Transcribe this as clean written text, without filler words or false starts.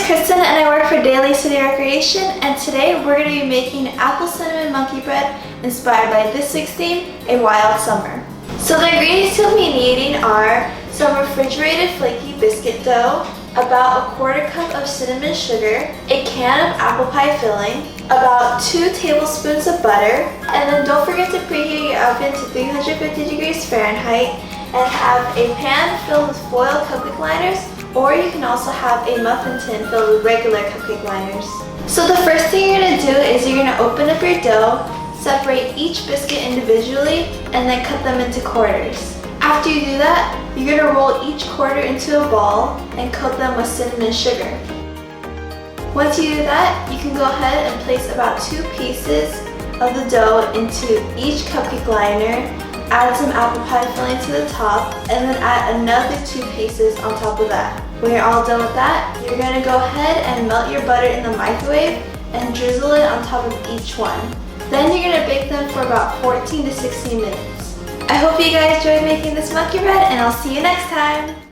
Kristen and I work for Daly City Recreation, and today we're going to be making apple cinnamon monkey bread inspired by this week's theme, A Wild Summer. So the ingredients you'll be needing are some refrigerated flaky biscuit dough, about a quarter cup of cinnamon sugar, a can of apple pie filling, about 2 tablespoons of butter, and then don't forget to preheat your oven to 350 degrees Fahrenheit and have a pan filled with foil cupcake liners, or you can also have a muffin tin filled with regular cupcake liners. So the first thing you're going to do is you're going to open up your dough, separate each biscuit individually, and then cut them into quarters. After you do that, you're going to roll each quarter into a ball and coat them with cinnamon sugar. Once you do that, you can go ahead and place about 2 pieces of the dough into each cupcake liner, add some apple pie filling to the top, and then add another 2 pieces on top of that. When you're all done with that, you're going to go ahead and melt your butter in the microwave and drizzle it on top of each one. Then you're going to bake them for about 14 to 16 minutes. I hope you guys enjoyed making this monkey bread, and I'll see you next time!